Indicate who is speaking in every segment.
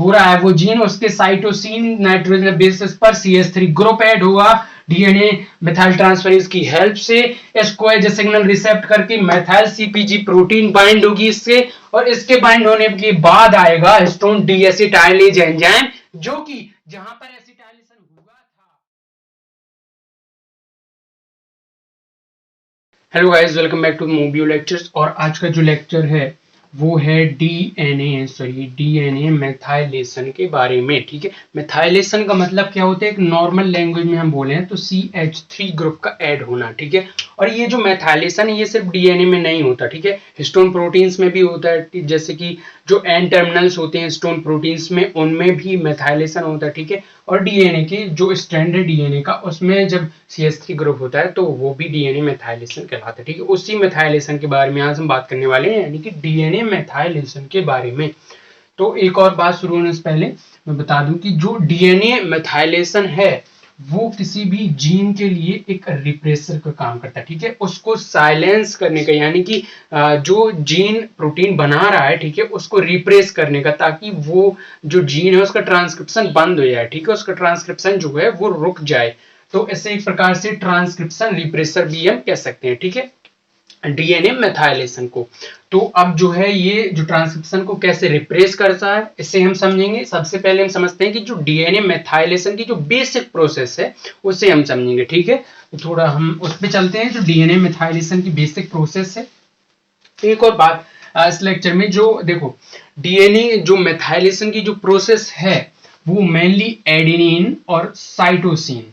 Speaker 1: हो रहा है वो जीन, उसके साइटोसिन नाइट्रोजन बेसिस पर CH3 ग्रुप ऐड होगा डीएनए मेथाइल ट्रांसफरेज की हेल्प से। इसको एज सिग्नल रिसेप्ट करके मेथाइल सीपीजी प्रोटीन बाइंड होगी इससे, और इसके बाइंड होने के बाद आएगा हिस्टोन डीएसिटाइलेज एंजाइम, जो कि जहां पर एसिटाइलेशन हुआ था। Hello guys, welcome back to Mobio lectures. और आज का जो लेक्चर है वो है डीएनए मेथाइलेशन के बारे में। ठीक है, मेथाइलेशन का मतलब क्या होता है, एक नॉर्मल लैंग्वेज में हम बोले तो CH3 ग्रुप का ऐड होना। ठीक है, और ये जो मेथाइलेशन है ये सिर्फ डीएनए में नहीं होता। ठीक है, हिस्टोन प्रोटीन्स में भी होता है, जैसे कि जो एन टर्मिनल्स होते हैं हिस्टोन प्रोटीन्स में, उनमें भी मेथाइलेशन होता है। ठीक है, और डीएनए के जो स्टैंडर्ड डीएनए का, उसमें जब CH3 ग्रुप होता है तो वो भी डीएनए मेथाइलेशन कहलाता है। ठीक है, उसी मेथाइलेशन के बारे में आज हम बात करने वाले हैं, यानी कि डीएनए मेथाइलेशन के बारे में। तो एक और बात शुरू होने से पहले मैं बता दूं कि जो डीएनए मेथाइलेशन है वो किसी भी जीन के लिए एक रिप्रेसर का काम करता है। ठीक है, उसको साइलेंस करने का, यानी कि जो जीन प्रोटीन बना रहा है, ठीक है, उसको रिप्रेस करने का, ताकि वो जो जीन है उसका ट्रांसक्रिप्शन बंद हो जाए। ठीक है, उसका ट्रांसक्रिप्शन जो है वो रुक जाए। तो ऐसे एक प्रकार से ट्रांसक्रिप्शन रिप्रेसर भी हम कह सकते हैं। ठीक है, डीएनए मेथाइलेशन को। तो अब जो है ये जो ट्रांसक्रिप्शन को कैसे रिप्रेस करता है इसे हम समझेंगे। सबसे पहले हम समझते हैं कि जो डीएनए मेथाइलेशन की जो बेसिक प्रोसेस है उसे हम समझेंगे। ठीक है, तो थोड़ा हम उस पर चलते हैं, जो डीएनए मेथाइलेशन की बेसिक प्रोसेस है। एक और बात इस लेक्चर में, जो देखो डीएनए जो मेथाइलेशन की जो प्रोसेस है वो मेनली एडेनिन और साइटोसिन,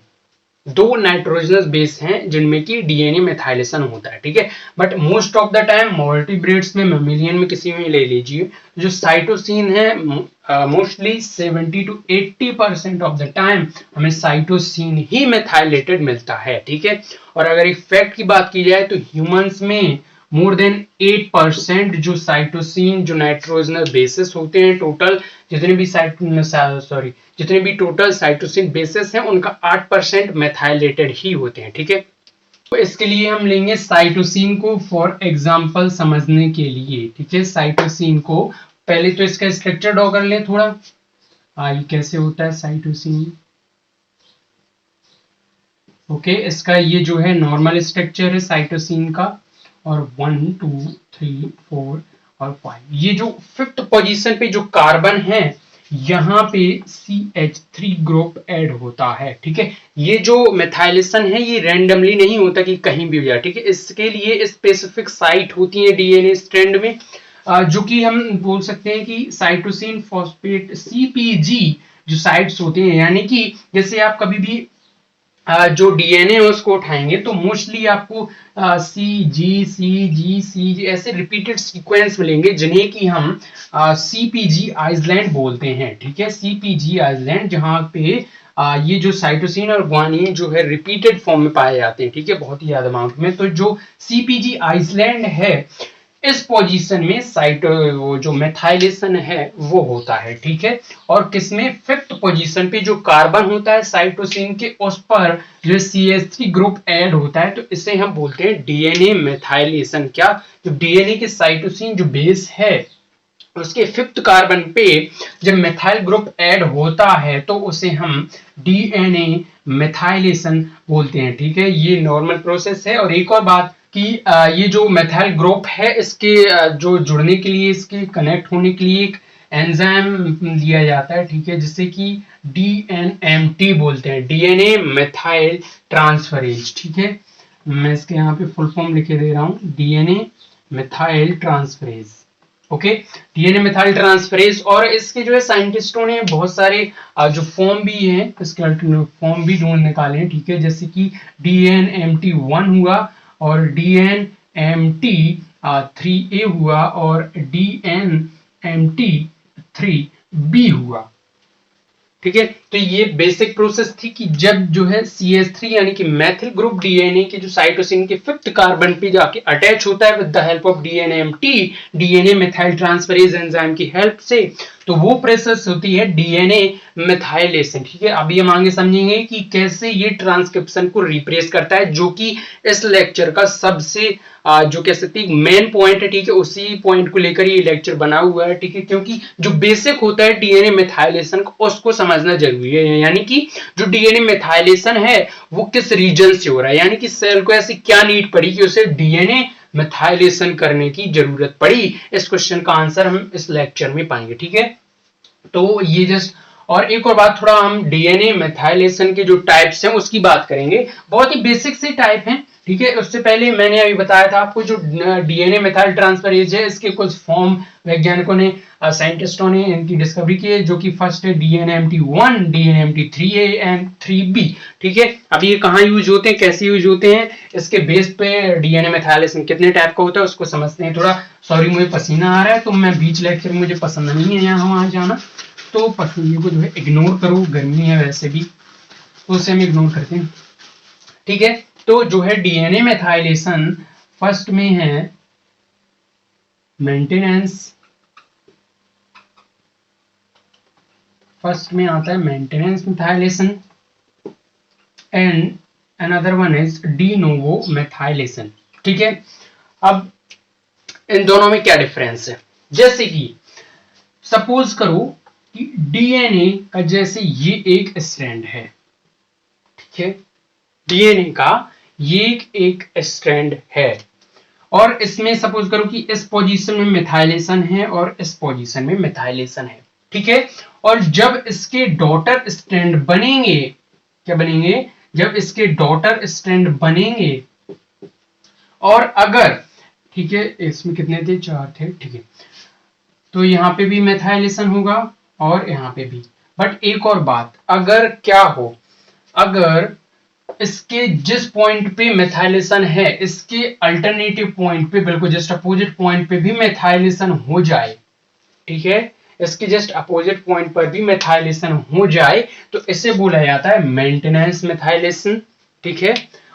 Speaker 1: दो नाइट्रोजनस बेस हैं जिनमें की डीएनए मेथाइलेशन होता है। ठीक है, but most of the time मल्टीब्रेड्स में, मेमिलियन में, किसी में ले लीजिए, जो साइटोसिन है mostly 70 to 80% of the time हमें साइटोसिन ही मेथाइलेटेड मिलता है। ठीक है, और अगर इफेक्ट की बात की जाए तो ह्यूमंस में मोर देन 8% जो साइटोसिन, जो नाइट्रोजनस बेसिस होते हैं, टोटल जितने भी टोटल साइटोसिन बेसिस हैं उनका 8% मेथाइलेटेड ही होते हैं। ठीक है, तो इसके लिए हम लेंगे साइटोसिन को फॉर एग्जांपल समझने के लिए। ठीक है, साइटोसिन को पहले तो इसका स्ट्रक्चर ड्रॉ कर लें थोड़ा। ये कैसे होता है साइटोसिन। ओके, इसका ये जो है नॉर्मल स्ट्रक्चर है साइटोसिन का, और 1 2 3 4 और 5, ये जो 5th पोजीशन पे जो कार्बन है यहाँ पे CH3 ग्रुप ऐड होता है। ठीक है, ये जो मेथाइलेशन है ये रैंडमली नहीं होता कि कहीं भी हो जाए। ठीक है, इसके लिए स्पेसिफिक साइट होती है डीएनए स्ट्रैंड में, जो कि हम बोल सकते हैं कि साइटोसिन फॉस्फेट CPG जो साइट्स होते हैं, यानी कि जैसे आप कभी भी जो डीएनए है उसको उठाएंगे तो मोस्टली आपको CG ऐसे रिपीटेड सीक्वेंस मिलेंगे, जिन्हें कि हम CPG आइसलैंड बोलते हैं। ठीक है, CPG आइसलैंड, जहां पे ये जो साइटोसिन और ग्वानिन जो है रिपीटेड फॉर्म में पाए जाते हैं। ठीक है, बहुत ही ज्यादा अमाउंट में। तो जो CPG आइसलैंड है इस पोजीशन में वो जो मेथाइलेशन है वो होता है। ठीक है, और किसमें, 5th पोजीशन पे जो कार्बन होता है साइटोसिन के, उस पर जो CH3 ग्रुप ऐड होता है, तो इसे हम बोलते हैं डीएनए मेथाइलेशन। क्या, जो डीएनए के साइटोसिन जो बेस है उसके 5th कार्बन पे जब मेथाइल ग्रुप ऐड होता है तो उसे हम डीएनए मेथाइलेशन बोलते हैं। ठीक है, ये नॉर्मल प्रोसेस है। और एक और बात कि ये जो मेथाइल ग्रुप है इसके जो जुड़ने के लिए, इसके कनेक्ट होने के लिए एक एंजाइम लिया जाता है। ठीक है, जिसे कि DNMT बोलते हैं, डीएनए मेथाइल ट्रांसफरेज। ठीक है, मैं इसके यहाँ पे फुल फॉर्म लिखे दे रहा हूँ, DNA methyl transferase. Okay, DNA methyl transferase. और इसके जो है साइंटिस्टों ने बहुत सारे जो फॉर्म भी हैं इसके फॉर्म भी ढूंढ निकाले हैं। ठीक है, जैसे कि DNMT1 हुआ, और DNMT3A हुआ, और DNMT3B हुआ। ठीक है, तो ये बेसिक प्रोसेस थी कि जब जो है CH3 यानी कि मैथिल ग्रुप डीएनए के जो साइटोसिन के 5th कार्बन पे जाके अटैच होता है with the help of DNMT, DNA methyl transferase enzyme की हेल्प से, तो वो प्रोसेस होती है डीएनए मेथाइलेशन, ठीक है। अभी हम आगे समझेंगे कि कैसे ये ट्रांसक्रिप्शन को रिप्रेस करता है, जो कि इस लेक्चर का सबसे जो कह सकते हैं मेन पॉइंट है, ठीक है। उसी पॉइंट को लेकर ये लेक्चर बना हुआ है, ठीक है, क्योंकि जो बेसिक होता है डीएनए मेथाइलेशन का उसको समझना जरूरी है। यानी कि जो डीएनए मेथाइलेशन है वो किस रीजन से हो रहा है, यानी कि सेल को ऐसी क्या नीड पड़ी कि उसे डीएनए मेथाइलेशन करने की जरूरत पड़ी। इस क्वेश्चन का आंसर हम इस लेक्चर में पाएंगे, ठीक है। तो ये जस्ट, और एक और बात, थोड़ा हम डीएनए मेथाइलेशन के जो टाइप्स हैं उसकी बात करेंगे। बहुत ही बेसिक से टाइप हैं, ठीक है। उससे पहले मैंने अभी बताया था आपको जो डीएनए मेथाइल ट्रांसफरेज है, इसके कुछ फॉर्म वैज्ञानिकों ने, साइंटिस्टों ने इनकी डिस्कवरी की है, जो कि फर्स्ट है DNMT1, DNMT3A एंड 3B, ठीक है। अब ये कहाँ यूज होते हैं, कैसे यूज होते हैं, इसके बेस पे डीएनए मेथाइलेशन कितने टाइप का होता है उसको समझते हैं। थोड़ा सॉरी मुझे पसीना आ रहा है, तो मैं बीच लेक्चर में मुझे पसंद नहीं है यहाँ वहाँ जाना, तो पसीने को जो है इग्नोर करो, गर्मी है वैसे भी, तो उसे हम इग्नोर करते हैं, ठीक है। तो जो है डीएनए मेथाइलेशन फर्स्ट में है मेंटेनेंस, फर्स्ट में आता है maintenance methylation and another one is de novo methylation, ठीक है। अब इन दोनों में क्या डिफरेंस है, जैसे कि सपोज करो कि डीएनए का जैसे ये एक स्ट्रैंड है, ठीक है, डीएनए का ये एक स्ट्रैंड है, और इसमें सपोज करो कि इस पोजीशन में मेथाइलेशन है और इस पोजीशन में मेथाइलेशन है, ठीक है। और जब इसके डॉटर स्ट्रैंड बनेंगे, क्या बनेंगे, जब इसके डॉटर स्ट्रैंड बनेंगे, और अगर, ठीक है, इसमें कितने थे, 4 थे, ठीक है, तो यहाँ पे भी मेथाइलेशन होगा और यहाँ पे भी। बट एक और बात, अगर क्या हो, अगर इसके जिस पॉइंट पे मेथाइलेशन है, इसके अल्टरनेटिव पॉइंट पे, बिल्कुल जस्ट अपोजिट पॉइंट पे भी मेथाइलेशन हो जाए, ठीक है, इसके जस्ट अपोजिट पॉइंट पर भी मेथाइलेशन हो जाए, तो इसे बोला जाता है मेंटेनेंस मेथाइलेशन, ठीक है।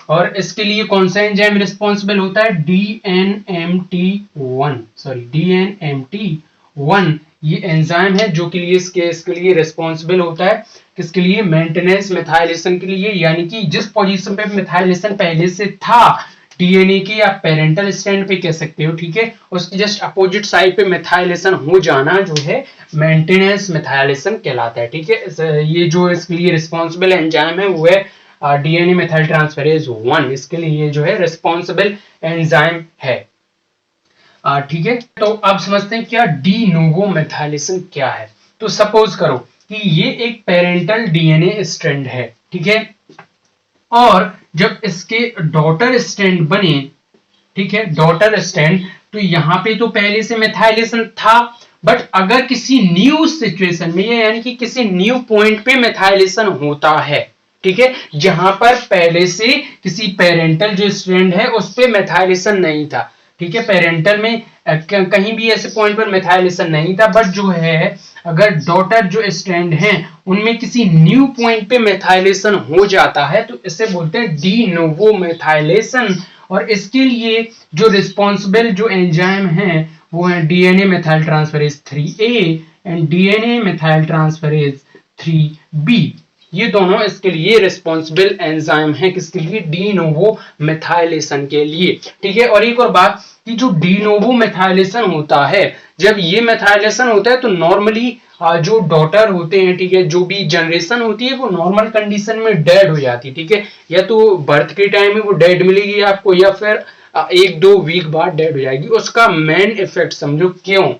Speaker 1: और इसके लिए कौन सा एंजाइम रिस्पॉन्सिबल होता है, DNMT1, सॉरी DNMT1 ये एंजाइम है जो कि इसके लिए रिस्पॉन्सिबल होता है, किसके लिए, मेंटेनेंस मेथाइलेशन के लिए। यानी कि जिस पोजीशन पे मेथाइलेशन पहले से था डीएनए के, या पेरेंटल स्ट्रैंड पे कह सकते हो, ठीक है, उसकी जस्ट अपोजिट साइड पे मेथाइलेशन हो जाना जो है मेंटेनेंस मेथाइलेशन कहलाता है, ठीक है। ये जो इसके लिए रिस्पॉन्सिबल एंजाइम है वो है डीएनए मेथाइल ट्रांसफरेज 1, इसके लिए जो है रिस्पॉन्सिबल एंजाइम है, ठीक है। तो अब समझते हैं क्या डी नोवो मेथाइलेशन क्या है। तो सपोज करो कि ये एक पेरेंटल डीएनए स्ट्रैंड है, ठीक है, और जब इसके डॉटर स्ट्रैंड बने, ठीक है, डॉटर स्ट्रैंड, तो यहाँ पे तो पहले से मेथाइलेशन था, बट अगर किसी न्यू सिचुएशन में, यानी कि किसी न्यू पॉइंट पे मेथाइलेशन होता है, ठीक है, जहां पर पहले से किसी पेरेंटल जो स्ट्रैंड है उस पे मेथाइलेशन नहीं था, ठीक है, पेरेंटल में कहीं भी ऐसे पॉइंट पर मेथाइलेशन नहीं था, बट जो है अगर डॉटर जो स्ट्रैंड हैं उनमें किसी न्यू पॉइंट पे मेथाइलेशन हो जाता है, तो इसे बोलते हैं डी नोवो मेथाइलेशन। और इसके लिए जो रिस्पॉन्सिबल जो एंजाइम है वो है DNA methyl transferase 3A and DNA methyl transferase 3B, ये दोनों इसके लिए रिस्पॉन्सिबल एंजाइम हैं, किसके लिए, डी नोवो मेथाइलेशन के लिए, ठीक है। और एक और बात कि जो डी नोवो मेथाइलेशन होता है, जब ये मेथाइलेशन होता है तो नॉर्मली जो डॉटर होते हैं, ठीक है, जो भी जनरेशन होती है वो नॉर्मल कंडीशन में डेड हो जाती है, ठीक है, या तो बर्थ के टाइम में वो डेड मिलेगी आपको, या फिर 1-2 वीक बाद डेड हो जाएगी। उसका मेन इफेक्ट समझो, क्यों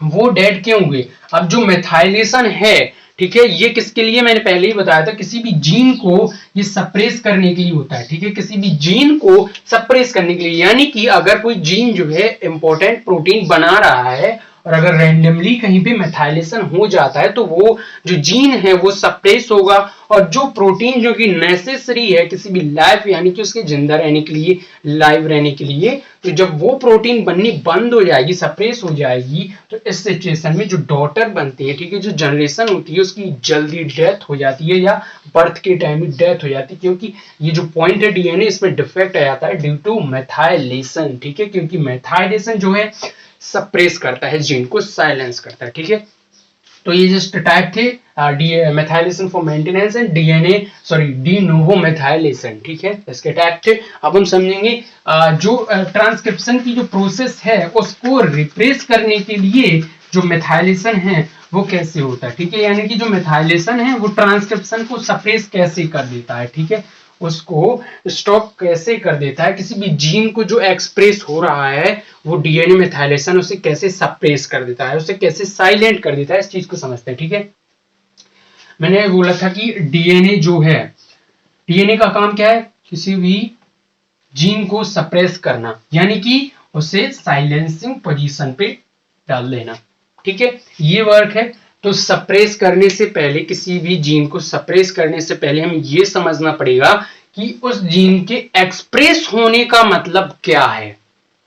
Speaker 1: वो डेड क्यों हुए। अब जो मेथाइलेशन है, ठीक है, ये किसके लिए, मैंने पहले ही बताया था, किसी भी जीन को ये सप्रेस करने के लिए होता है, ठीक है, किसी भी जीन को सप्रेस करने के लिए। यानी कि अगर कोई जीन जो है इंपॉर्टेंट प्रोटीन बना रहा है और अगर रैंडमली कहीं पे मेथाइलेशन हो जाता है तो वो जो जीन है वो सप्रेस होगा, और जो प्रोटीन जो कि नेसेसरी है किसी भी लाइफ, यानी कि उसके जिंदा रहने के लिए, लाइव रहने के लिए, तो जब वो प्रोटीन बननी बंद हो जाएगी, सप्रेस हो जाएगी, तो इस सिचुएशन में जो डॉटर बनती है, ठीक है, जो जनरेशन होती है उसकी जल्दी डेथ हो जाती है, या बर्थ के टाइम में डेथ हो जाती है, क्योंकि ये जो पॉइंट है डीएनए इसमें डिफेक्ट आ जाता है ड्यू टू मेथाइलेशन, ठीक है, क्योंकि मेथाइलेशन जो है सप्रेस करता है जीन को, साइलेंस करता है, ठीक है। तो ये जस्ट टाइप थे methylation for maintenance and de novo methylation, ठीक है, इसके टाइप थे। अब हम समझेंगे जो ट्रांसक्रिप्शन की जो प्रोसेस है उसको रिप्रेस करने के लिए जो मेथाइलेशन है वो कैसे होता है, ठीक है, यानी कि जो मेथाइलेशन है वो ट्रांसक्रिप्शन को सप्रेस कैसे कर देता है, ठीक है, उसको स्टॉप कैसे कर देता है, किसी भी जीन को जो एक्सप्रेस हो रहा है वो डीएनए मेथाइलेशन उसे कैसे सप्रेस कर देता है, उसे कैसे साइलेंट कर देता है, इस चीज को समझते हैं, ठीक है। मैंने बोला था कि डीएनए जो है, डीएनए का काम क्या है, किसी भी जीन को सप्रेस करना, यानी कि उसे साइलेंसिंग पोजीशन पे डाल देना, ठीक है, ये वर्क है। तो सप्रेस करने से पहले, किसी भी जीन को सप्रेस करने से पहले हम ये समझना पड़ेगा कि उस जीन के एक्सप्रेस होने का मतलब क्या है,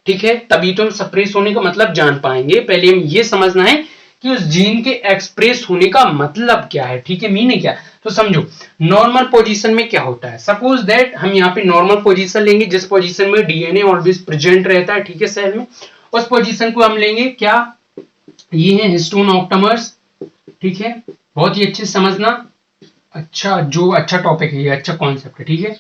Speaker 1: ठीक है, तभी तो हम सप्रेस होने का मतलब जान पाएंगे। पहले हम ये समझना है कि उस जीन के एक्सप्रेस होने का मतलब क्या है, ठीक है, मीनिंग क्या। तो समझो नॉर्मल पोजीशन में क्या होता है, सपोज दैट हम यहाँ पे नॉर्मल पोजीशन लेंगे जिस पोजीशन में डीएनए ऑलवेज प्रेजेंट रहता है, ठीक है, सेल में, उस पोजीशन को हम लेंगे क्या, ये है हिस्टोन ऑक्टामर्स, ठीक है, बहुत ही अच्छे से समझना, अच्छा जो अच्छा टॉपिक है, ये अच्छा कॉन्सेप्ट है, ठीक है।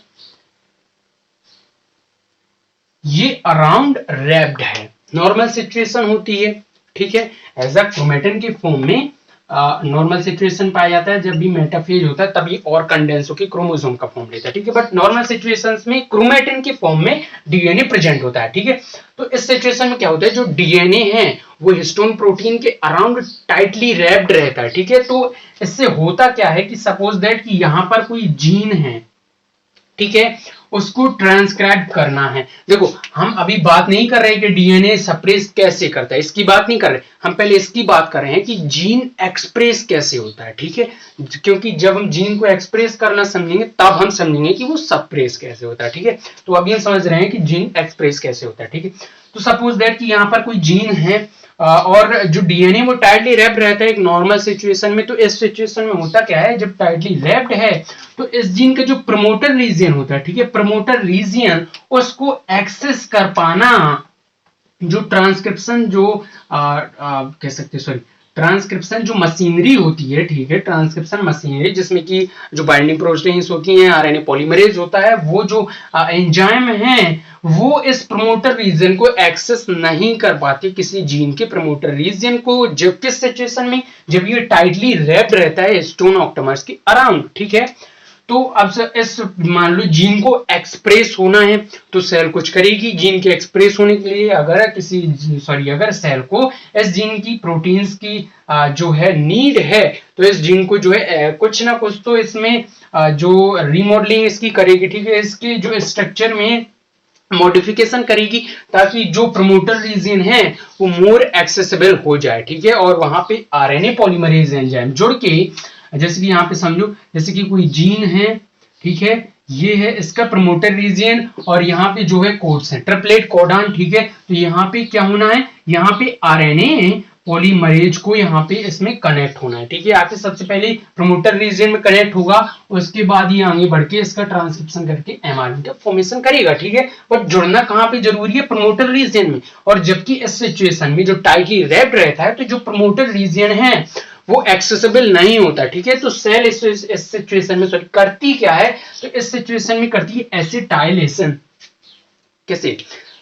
Speaker 1: ये अराउंड रैप्ड है, नॉर्मल सिचुएशन होती है, ठीक है, एज अ क्रोमेटिन के फॉर्म में नॉर्मल सिचुएशन पाया जाता है, जब भी मेटाफेज होता है तभी और कंडेंस होकर क्रोमोसोम का फॉर्म लेता है, ठीक है, बट नॉर्मल सिचुएशंस में क्रोमेटिन के फॉर्म में डीएनए प्रेजेंट होता है, ठीक है। तो इस सिचुएशन में क्या होता है, जो डीएनए है वो हिस्टोन प्रोटीन के अराउंड टाइटली रैप्ड रहता है, ठीक है। तो इससे होता क्या है कि सपोज दैट कि यहां पर कोई जीन है, ठीक है, उसको ट्रांसक्राइब करना है। देखो हम अभी बात नहीं कर रहे कि डीएनए सप्रेस कैसे करता है, इसकी बात नहीं कर रहे, हम पहले इसकी बात कर रहे हैं कि जीन एक्सप्रेस कैसे होता है, ठीक है, क्योंकि जब हम जीन को एक्सप्रेस करना समझेंगे तब हम समझेंगे कि वो सप्रेस कैसे होता है, ठीक है। तो अभी हम समझ रहे हैं कि जीन एक्सप्रेस कैसे होता है, ठीक है। तो सपोज दैट कि यहाँ पर कोई जीन है और जो डीएनए वो टाइटली रैप्ड रहता है एक नॉर्मल सिचुएशन में। तो इस सिचुएशन में होता क्या है, जब टाइटली रैप्ड है तो इस जीन का जो प्रमोटर रीजन होता है, ठीक है, प्रमोटर रीजन उसको एक्सेस कर पाना, जो ट्रांसक्रिप्शन जो कह सकते, सॉरी, ट्रांसक्रिप्शन जो मशीनरी होती है, ठीक है, ट्रांसक्रिप्शन मशीनरी जिसमें कि जो बाइंडिंग प्रोटीन्स होती हैं, आरएनए पॉलीमरेज होता है, वो जो एंजाइम है वो इस प्रमोटर रीजन को एक्सेस नहीं कर पाती, किसी जीन के प्रमोटर रीजन को, जब किस सिचुएशन में, जब ये टाइटली रैप्ड रहता है हिस्टोन ऑक्टामर्स के अराउंड, ठीक है। तो अब इस मान लो जीन को एक्सप्रेस होना है तो सेल कुछ करेगी जीन के एक्सप्रेस होने के लिए, अगर सेल को इस जीन की प्रोटीन्स की जो है नीड है तो इस जीन को जो है कुछ ना कुछ तो इसमें जो रिमॉडलिंग इसकी करेगी, ठीक है, इसके जो स्ट्रक्चर में मॉडिफिकेशन करेगी ताकि जो प्रमोटर रीजन है वो मोर एक्सेसिबल हो जाए, ठीक है, और वहां पे आरएनए पॉलीमरेज एंजाइम जुड़ के, जैसे कि यहाँ पे समझो, जैसे कि कोई जीन है, ठीक है, ये है इसका प्रमोटर रीजन और यहाँ पे जो है कोड्स है ट्रिपलेट कोडॉन, ठीक है। तो यहाँ पे क्या होना है, यहाँ पे आरएनए पॉलीमरेज को यहाँ पे इसमें कनेक्ट होना है, ठीक है, आके सबसे पहले प्रमोटर रीजन में कनेक्ट होगा, उसके बाद ये आगे बढ़ के इसका ट्रांसक्रिप्शन करके एमआरएनए का फॉर्मेशन करेगा, ठीक है। बट जुड़ना कहाँ पे जरूरी है, प्रमोटर रीजन में, और जबकि इस सिचुएशन में जो टाइटली रैप्ड रहता है तो जो प्रमोटर रीजन है वो एक्सेसिबल नहीं होता, ठीक है। तो सेल इस सिचुएशन में करती क्या है, तो इस सिचुएशन में करती है एसिटाइलेशन, कैसे,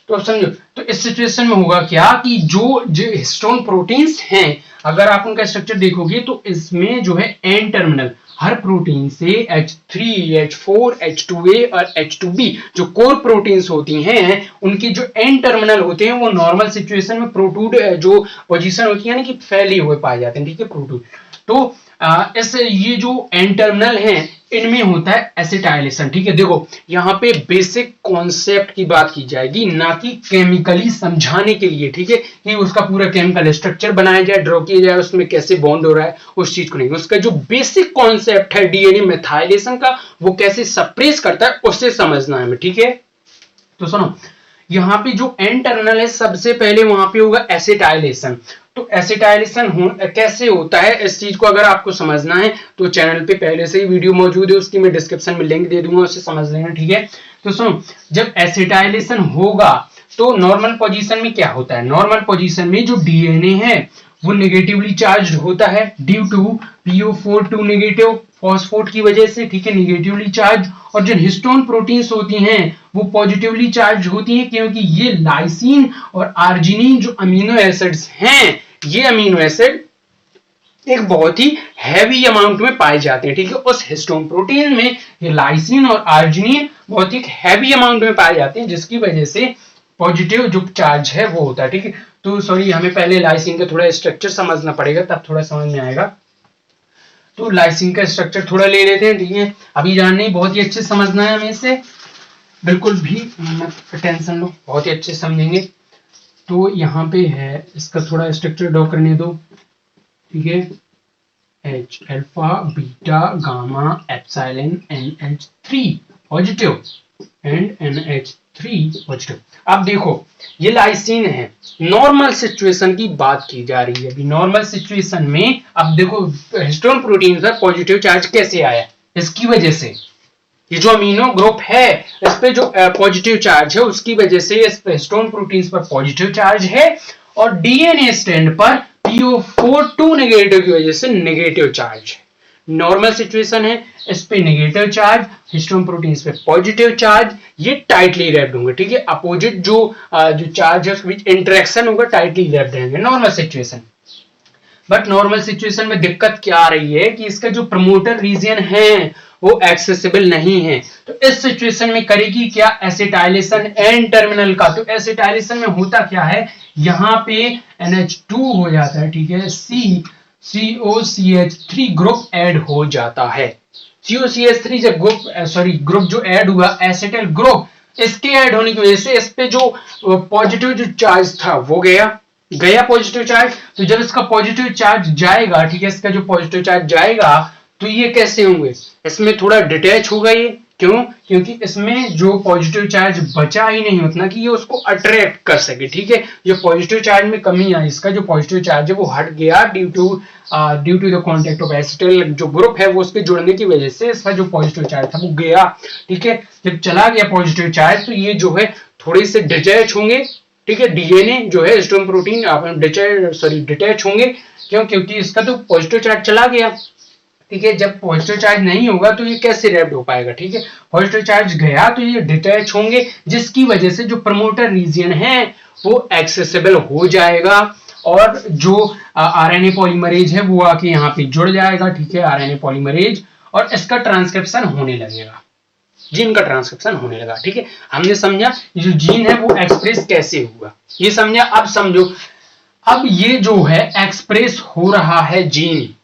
Speaker 1: तो अब समझो, तो इस सिचुएशन में होगा क्या कि जो हिस्टोन प्रोटीन्स हैं, अगर आप उनका स्ट्रक्चर देखोगे तो इसमें जो है एन टर्मिनल, हर प्रोटीन से H3, H4, H2A और H2B जो कोर प्रोटीन्स होती हैं उनकी जो एन टर्मिनल होते हैं वो नॉर्मल सिचुएशन में प्रोटूड जो पोजीशन होती है ना कि फैले हुए पाए जाते हैं, ठीक है, प्रोटूड। तो ये जो एन टर्मिनल हैं इनमें होता है एसिटाइलेशन, ठीक है। देखो यहाँ पे बेसिक कॉन्सेप्ट की बात की जाएगी, ना कि केमिकली समझाने के लिए, ठीक है, कि उसका पूरा केमिकल स्ट्रक्चर बनाया जाए, ड्रॉ किया जाए, उसमें कैसे बॉन्ड हो रहा है, उस चीज को नहीं, उसका जो बेसिक कॉन्सेप्ट है डीएनए मेथाइलेशन का वो कैसे सप्रेस करता है उसे समझना है, ठीक है। तो सुनो, यहाँ पे जो एन टर्मिनल है सबसे पहले वहां पे होगा एसिटाइलेशन। तो एसिटाइलेशन कैसे होता है, इस चीज को अगर आपको समझना है तो चैनल पे पहले से ही वीडियो मौजूद है, उसकी मैं डिस्क्रिप्शन में लिंक दे दूंगा, उसे समझ लेना, ठीक है। तो सुनो, जब एसिटाइलेशन होगा तो नॉर्मल पोजीशन में क्या होता है, नॉर्मल पोजीशन में जो डीएनए है वो नेगेटिवली चार्ज होता है ड्यू टू PO4 2 नेगेटिव फॉस्फोट की वजह से, ठीक है, नेगेटिवली चार्ज। और जो हिस्टोन प्रोटीन्स होती हैं वो पॉजिटिवली चार्ज होती हैं, क्योंकि ये लाइसिन और आर्जिनिन जो अमीनो एसिड्स हैं, ये अमीनो एसिड एक बहुत ही हैवी अमाउंट में पाए जाते हैं, ठीक है। उस हिस्टोन प्रोटीन में ये लाइसिन और आर्जिनिन बहुत ही हैवी अमाउंट में पाए जाते हैं, जिसकी वजह से पॉजिटिव जो चार्ज है वो होता है, ठीक है। तो सॉरी, हमें पहले लाइसिन का थोड़ा स्ट्रक्चर समझना पड़ेगा, तब थोड़ा समझ में आएगा। तो लाइसिन का स्ट्रक्चर थोड़ा ले लेते हैं, ठीक है। अभी जानने बहुत ही अच्छे समझना है हमें इसे, बिल्कुल भी टेंशन लो, बहुत ही अच्छे समझेंगे। तो यहाँ पे है, इसका थोड़ा स्ट्रक्चर ड्रॉ करने दो, ठीक है। H alpha beta gamma epsilon NH3 positive and NH3 positive. अब देखो ये लाइसिन है, नॉर्मल सिचुएशन की बात की जा रही है अभी। नॉर्मल सिचुएशन में अब देखो हिस्टोन प्रोटीन पर पॉजिटिव चार्ज कैसे आया, इसकी वजह से ये जो अमीनो ग्रुप है इस पे जो पॉजिटिव चार्ज है उसकी वजह से इस पे हिस्टोन प्रोटीन्स पर पॉजिटिव चार्ज है, और डीएनए स्ट्रैंड पर PO4 2 नेगेटिव की वजह से नेगेटिव चार्ज है। नॉर्मल सिचुएशन है, इस पे नेगेटिव चार्ज, हिस्टोन प्रोटीन्स पे पॉजिटिव चार्ज, ये टाइटली रैप्ड होंगे, ठीक है। अपोजिट जो चार्ज है उसके बीच इंटरेक्शन होगा, टाइटली रैप्ड रहेंगे normal situation. But normal situation में दिक्कत क्या आ रही है कि इसका जो प्रमोटर रीजन है वो एक्सेसिबल नहीं है। तो इस सिचुएशन में करेगी क्या, एसिटाइलेशन एन टर्मिनल का। तो एसिटाइलेशन में होता क्या है, यहाँ पे NH2 हो जाता है, ठीक है, COCH3 ग्रुप ऐड हो जाता है। COCH3 जब ग्रुप जो ऐड हुआ एसिटाइल ग्रुप, इसके ऐड होने की वजह से इस पे जो पॉजिटिव जो चार्ज था वो गया पॉजिटिव चार्ज। तो जब इसका पॉजिटिव चार्ज जाएगा, ठीक है, इसका जो पॉजिटिव चार्ज जाएगा तो ये कैसे होंगे, इसमें थोड़ा डिटैच होगा ये, क्यों, क्योंकि इसमें जो पॉजिटिव चार्ज बचा ही नहीं उतना कि ये उसको अट्रैक्ट कर सके, ठीक है। जो पॉजिटिव चार्ज में कमी आई, इसका जो पॉजिटिव चार्ज है वो हट गया due to the contact of acetyl जो ग्रुप है वो उसके जुड़ने की वजह से इसका जो पॉजिटिव चार्ज था वो गया, ठीक है। जब चला गया पॉजिटिव चार्ज तो ये जो है थोड़े से डिटैच होंगे, ठीक है। डीएनए जो है हिस्टोन प्रोटीन डिटैच होंगे, क्यों, क्योंकि इसका तो पॉजिटिव चार्ज चला गया, ठीक है। जब पॉजिटिव चार्ज नहीं होगा तो ये कैसे रैप्ड हो पाएगा, ठीक है। पॉजिटिव चार्ज गया तो ये डिटैच होंगे, जिसकी वजह से जो प्रमोटर रीजन है वो एक्सेसिबल हो जाएगा, और जो आरएनए पॉलीमरेज है वो आके यहाँ पे जुड़ जाएगा, ठीक है, आरएनए पॉलीमरेज, और इसका ट्रांसक्रिप्शन होने लगेगा, जीन का ट्रांसक्रिप्शन होने लगा, ठीक है। हमने समझा जो जीन है वो एक्सप्रेस कैसे हुआ, ये समझा। अब समझो, अब ये जो है एक्सप्रेस हो रहा है जीन,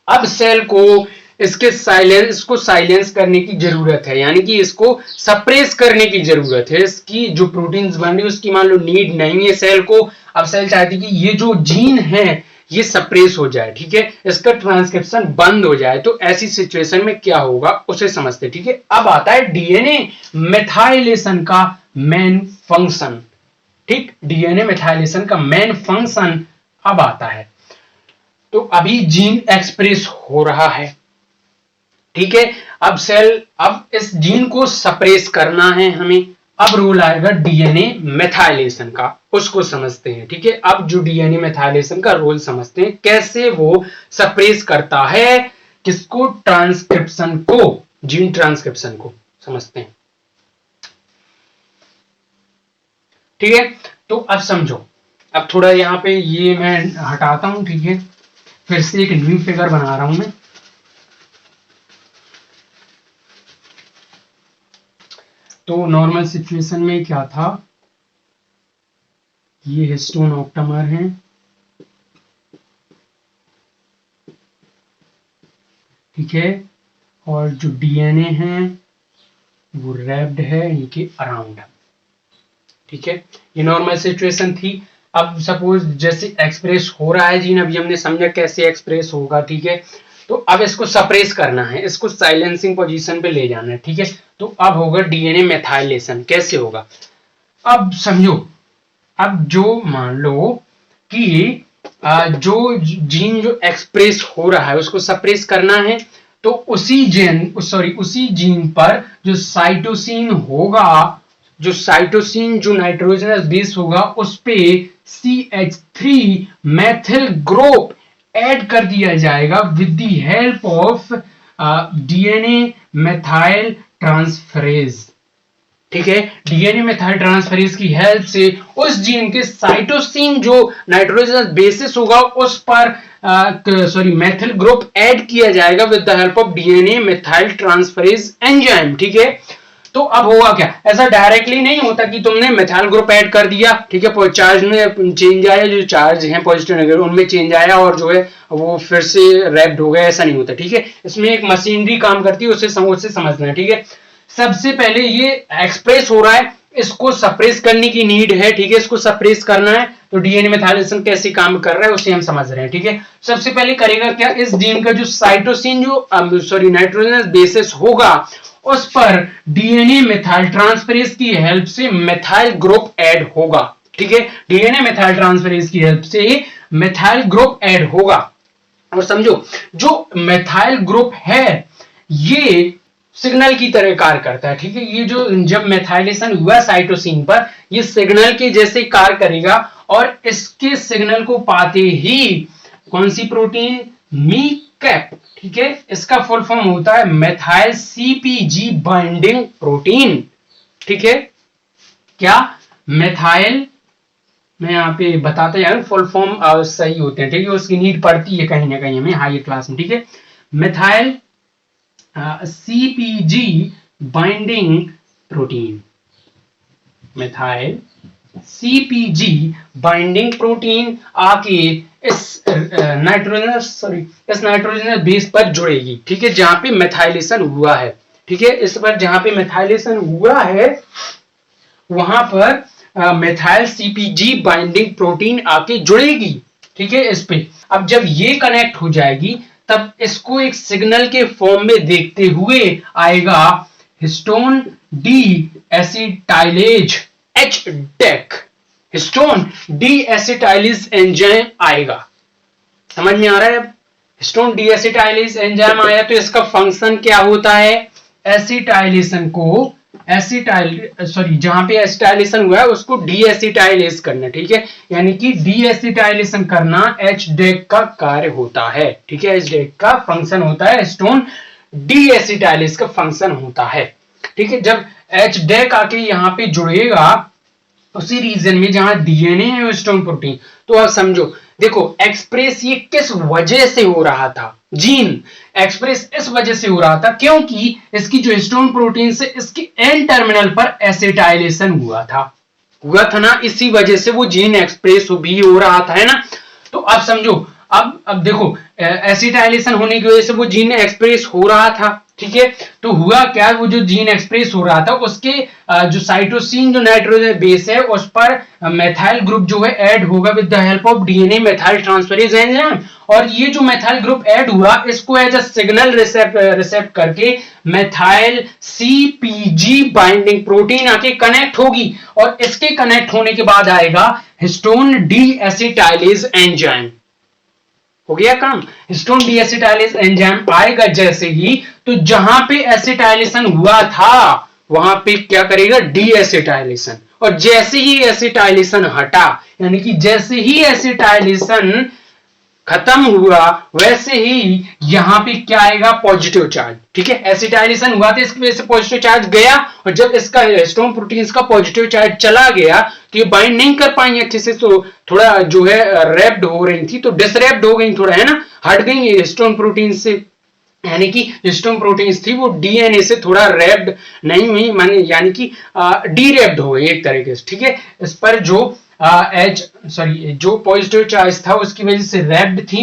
Speaker 1: अब सेल को इसको साइलेंस करने की जरूरत है, यानी कि इसको सप्रेस करने की जरूरत है। इसकी जो प्रोटीन्स बन रही है उसकी मान लो नीड नहीं है सेल को। अब सेल चाहती है कि ये जो जीन है ये सप्रेस हो जाए, ठीक है, इसका ट्रांसक्रिप्शन बंद हो जाए। तो ऐसी सिचुएशन में क्या होगा उसे समझते, ठीक है। अब आता है डीएनए मेथाइलेशन का मेन फंक्शन, ठीक, डीएनए मेथाइलेशन का मेन फंक्शन अब आता है। तो अभी जीन एक्सप्रेस हो रहा है, ठीक है। अब इस जीन को सप्रेस करना है हमें। अब रोल आएगा डीएनए मेथाइलेशन का, उसको समझते हैं, ठीक है। अब जो डीएनए मेथाइलेशन का रोल समझते हैं, कैसे वो सप्रेस करता है किसको, ट्रांसक्रिप्शन को, जीन ट्रांसक्रिप्शन को समझते हैं, ठीक है। तो अब समझो, अब थोड़ा यहाँ पे ये मैं हटाता हूं, ठीक है, फिर से एक न्यू फिगर बना रहा हूं मैं। तो नॉर्मल सिचुएशन में क्या था, ये हिस्टोन ऑक्टामर है, ठीक है, और जो डीएनए है वो रैप्ड है इनके अराउंड, ठीक है। ये नॉर्मल सिचुएशन थी। अब सपोज जैसे एक्सप्रेस हो रहा है जीन, अभी हमने समझा कैसे एक्सप्रेस होगा, ठीक है। तो अब इसको सप्रेस करना है, इसको साइलेंसिंग पोजीशन पे ले जाना है, ठीक है। तो अब होगा डीएनए मेथाइलेशन, कैसे होगा अब समझो। अब जो मान लो कि जो जीन जो एक्सप्रेस हो रहा है उसको सप्रेस करना है, तो उसी जीन पर जो साइटोसिन होगा, जो नाइट्रोजनस बेस होगा उस पे CH3 methyl group ऐड कर दिया जाएगा with the help of DNA methyl transferase। ठीक है, डीएनए मेथाइल ट्रांसफरेज की हेल्प से उस जीन के साइटोसिन जो नाइट्रोजनस बेसिस होगा उस पर मेथिल ग्रुप ऐड किया जाएगा with the help of DNA methyl transferase enzyme. ठीक है, तो अब होगा क्या, ऐसा डायरेक्टली नहीं होता कि तुमने मेथाइल ग्रुप ऐड कर दिया, ठीक है, चार्ज में चेंज आया, जो चार्ज है पॉजिटिव नेगेटिव उनमें चेंज आया और जो है वो फिर से रैप्ड हो गया, ऐसा नहीं होता। ठीक है, इसमें एक मशीनरी काम करती है, उससे समझना है। ठीक है, सबसे पहले ये एक्सप्रेस हो रहा है, इसको सप्रेस करने की नीड है। ठीक है, इसको सप्रेस करना है तो डीएनए मेथाइलेशन कैसे काम कर रहा है उसे हम समझ रहे हैं। ठीक है, सबसे पहले करेगा क्या, इस जीन का जो साइटोसिन नाइट्रोजनस बेसिस होगा उस पर डीएनए मेथाइल ट्रांसफरेज की हेल्प से मेथाइल ग्रुप ऐड होगा। ठीक है, डीएनए मेथाइल ट्रांसफरेज की हेल्प से मेथाइल ग्रुप ऐड होगा। और समझो, जो मेथाइल ग्रुप है ये सिग्नल की तरह कार्य करता है। ठीक है, ये जो जब मेथाइलेशन हुआ साइटोसिन पर, ये सिग्नल के जैसे कार्य करेगा और इसके सिग्नल को पाते ही कौन सी प्रोटीन, मीकैप, ठीक है, इसका फुल फॉर्म होता है मेथाइल सीपीजी बाइंडिंग प्रोटीन। ठीक है, क्या मेथाइल, मैं यहाँ पे बताता जा रहा हूं, फुल फॉर्म सही होते हैं। ठीक है, उसकी नीड पड़ती है कहीं ना कहीं हमें हायर क्लास में। ठीक है, methyl CpG binding protein, methyl CpG binding protein आके इस नाइट्रोजनस बेस पर जुड़ेगी। ठीक है, जहां पे मेथाइलेशन हुआ है। ठीक है, इस पर जहां पे मेथाइलेशन हुआ है वहां पर मेथाइल CpG बाइंडिंग प्रोटीन आके जुड़ेगी। ठीक है, इस पे अब जब ये कनेक्ट हो जाएगी तब इसको एक सिग्नल के फॉर्म में देखते हुए आएगा histone D acetylase HDAC, histone D acetylase enzyme आएगा। समझ में आ रहा है, हिस्टोन डी एसिटाइलेज एंजाइम आया तो इसका फंक्शन क्या होता है, एसिटाइलेशन को जहां पे एसिटाइलेशन हुआ है उसको डी एसिटाइलेज करना। ठीक है, यानी कि डी एसिटाइलेशन करना HDAC का कार्य होता है। ठीक है, HDAC का फंक्शन होता है, हिस्टोन डी एसिटाइलेज का फंक्शन होता है। ठीक है, जब HDAC आके यहाँ पे जुड़ेगा उसी रीजन में जहां डीएनए है हिस्टोन प्रोटीन, तो आप समझो, देखो एक्सप्रेस ये किस वजह से हो रहा था, जीन एक्सप्रेस इस वजह से हो रहा था क्योंकि इसकी जो हिस्टोन प्रोटीन से इसकी एन टर्मिनल पर एसिटाइलेशन हुआ था ना, इसी वजह से वो जीन एक्सप्रेस भी हो रहा था, है ना। तो आप समझो, अब देखो एसिटाइलेशन होने की वजह से वो जीन एक्सप्रेस हो रहा था। ठीक है, तो हुआ क्या, वो जो जीन एक्सप्रेस हो रहा था उसके जो साइटोसिन जो नाइट्रोजन बेस है उस पर मेथाइल ग्रुप जो है ऐड होगा with the help of DNA methyl transferase enzyme. और ये जो मेथाइल ग्रुप ऐड हुआ इसको एज अ सिग्नल रिसेप्ट करके मेथाइल सीपीजी बाइंडिंग प्रोटीन आके कनेक्ट होगी और इसके कनेक्ट होने के बाद आएगा हिस्टोन डी एसिटाइलेज एंजाइम। हो गया काम, हिस्टोन डी एसिटाइलेज एंजाइम आएगा जैसे ही, तो जहां पे एसिटाइलेशन हुआ था वहां पे क्या करेगा, डी एसिटाइलेशन। और जैसे ही एसिटाइलेशन हटा, यानी कि जैसे ही एसिटाइलेशन खत्म हुआ वैसे ही यहां पे क्या आएगा, पॉजिटिव चार्ज। ठीक है, एसिटाइलेशन हुआ था इसकी वजह से पॉजिटिव चार्ज गया और जब इसका हिस्टोन प्रोटीन्स का पॉजिटिव चार्ज चला गया तो ये बाइंड नहीं कर पाएंगे अच्छे से, तो थोड़ा जो है रैप्ड हो रही थी तो डिसरैप्ड हो गई, थोड़ा, है ना, हट गई हिस्टोन प्रोटीन से, यानी कि हिस्टोन प्रोटीन्स थी वो डीएनए से थोड़ा रैप्ड नहीं हुई, माने यानी कि डीरैप्ड हो गई एक तरीके से। ठीक है, इस पर जो जो पॉजिटिव चार्ज था उसकी वजह से रैप्ड थी,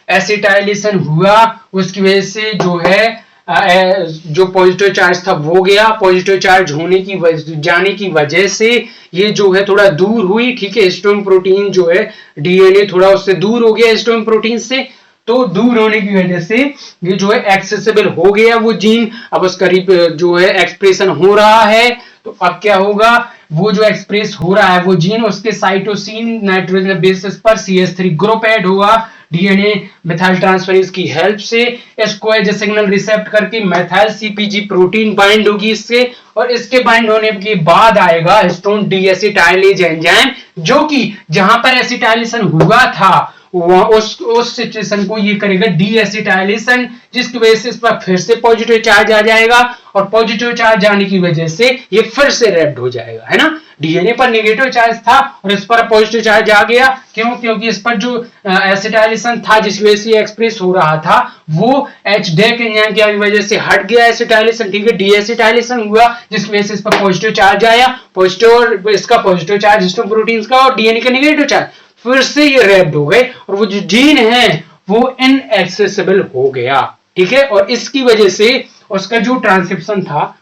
Speaker 1: एसिटाइलेशन हुआ उसकी वजह से जो है जो पॉजिटिव चार्ज था वो गया, पॉजिटिव चार्ज होने की जाने की वजह से ये जो है थोड़ा दूर हुई। ठीक है, हिस्टोन प्रोटीन जो है डीएनए थोड़ा उससे दूर हो गया हिस्टोन प्रोटीन से, तो दूर होने की वजह से ये जो है एक्सेसिबल हो गया वो जीन, अब उस करीब जो है एक्सप्रेशन हो रहा है। तो अब क्या होगा, वो जो एक्सप्रेस हो रहा है वो जीन उसके साइटोसिन नाइट्रोजन बेसिस पर CH3 ग्रुप ऐड होगा, डीएनए मेथाइल ट्रांसफरेज की हेल्प से इसको एज ए सिग्नल रिसेप्ट करके मेथाइल सीपीजी प्रोटीन बाइंड होगी इससे, और इसके बाइंड होने के बाद आएगा हिस्टोन डीएसिटाइलेज एंजाइम, जो कि जहां पर एसिटाइलेशन हुआ था उस सिचुएशन को ये करेगा डीएसिटाइलेशन, जिसकी वजह से इस पर फिर से पॉजिटिव चार्ज आ जाएगा, और पॉजिटिव चार्ज आने की वजह से ये फिर से रैप्ड हो जाएगा, है ना। डीएनए पर नेगेटिव चार्ज था और इस पर पॉजिटिव चार्ज आ गया, क्यों? क्योंकि इस पर जो एसिटाइलेशन था जिसकी वजह से एक्सप्रेस हो रहा था वो एच-डेक एंजाइम की वजह से हट गया एसिटाइलेशन, ठीक है। डीएसिटाइलेशन हुआ जिसकी वजह से इस पर पॉजिटिव चार्ज आया, पॉजिटिव, और इसका पॉजिटिव चार्ज हिस्टोन प्रोटीन्स का और डीएनए का नेगेटिव चार्ज, फिर से ये रैप्ड हो गए और वो जो जीन है वो इनएक्सेसिबल हो गया, ठीक है। और इसकी वजह से उसका जो ट्रांसक्रिप्शन था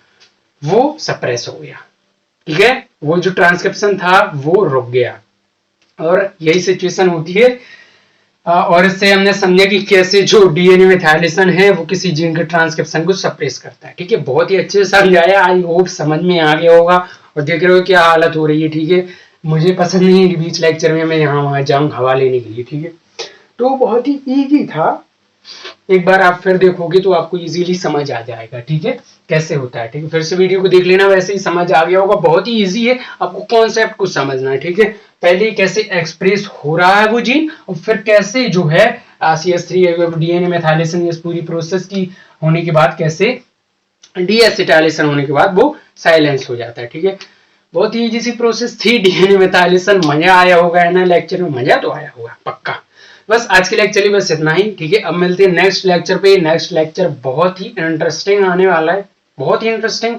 Speaker 1: वो सप्रेस हो गया, ठीक है। वो जो ट्रांसक्रिप्शन था वो रुक गया, और यही सिचुएशन होती है। और इससे हमने समझा कि कैसे जो डीएनए मेथाइलेशन है वो किसी जीन के ट्रांसक्रिप्शन को सप्रेस करता है, ठीक है। बहुत ही अच्छे से समझाया, आई होप समझ में आ गया होगा। और देख रहे हो क्या हालत हो रही है, ठीक है। मुझे पसंद नहीं है कि बीच लेक्चर में मैं यहाँ वहां जाऊं हवा लेने के लिए, ठीक है। तो बहुत ही इजी था, एक बार आप फिर देखोगे तो आपको इजीली समझ आ जाएगा, ठीक है, कैसे होता है, ठीक है। फिर से वीडियो को देख लेना, वैसे ही समझ आ गया होगा। बहुत ही इजी है, आपको कॉन्सेप्ट को समझना है, ठीक है। पहले कैसे एक्सप्रेस हो रहा है वो जीन, और फिर कैसे जो है CS3 डीएनए मेथाइलेशन इस पूरी प्रोसेस की होने के बाद कैसे डीएसिटाइलेशन होने के बाद वो साइलेंस हो जाता है, ठीक है। बहुत ही इजी सी प्रोसेस थी डीएनए मेथाइलेशन। मजा आया होगा है ना, लेक्चर में मजा तो आया होगा पक्का। बस आज के लेक्चर में बस इतना ही, ठीक है। अब मिलते हैं नेक्स्ट लेक्चर पे। नेक्स्ट लेक्चर बहुत ही इंटरेस्टिंग आने वाला है, बहुत ही इंटरेस्टिंग,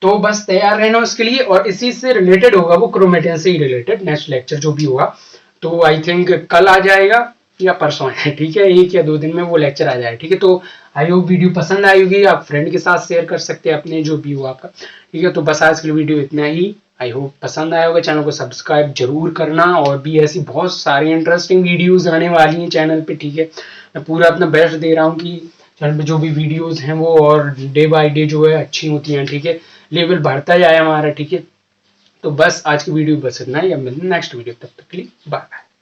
Speaker 1: तो बस तैयार रहना उसके लिए। और इसी से रिलेटेड होगा वो, क्रोमेटिन से ही रिलेटेड नेक्स्ट लेक्चर जो भी होगा, तो आई थिंक कल आ जाएगा या परसों है, ठीक है। 1 या 2 दिन में वो लेक्चर आ जाए, ठीक है। तो आई होप वीडियो पसंद आई होगी, आप फ्रेंड के साथ शेयर कर सकते हैं अपने, जो भी हो आपका, ठीक है। तो बस आज के लिए वीडियो इतना ही, आई होप पसंद आया होगा। चैनल को सब्सक्राइब जरूर करना, और भी ऐसी बहुत सारी इंटरेस्टिंग वीडियोस आने वाली हैं चैनल पे, ठीक है। मैं पूरा अपना बेस्ट दे रहा हूँ कि चैनल पे जो भी वीडियोस हैं वो और डे बाय डे जो है अच्छी होती हैं, ठीक है। लेवल बढ़ता जाए हमारा, ठीक है। तो बस आज की वीडियो बस इतना ही, अब मिलते हैं नेक्स्ट वीडियो, तब तक के लिए बाय बाय।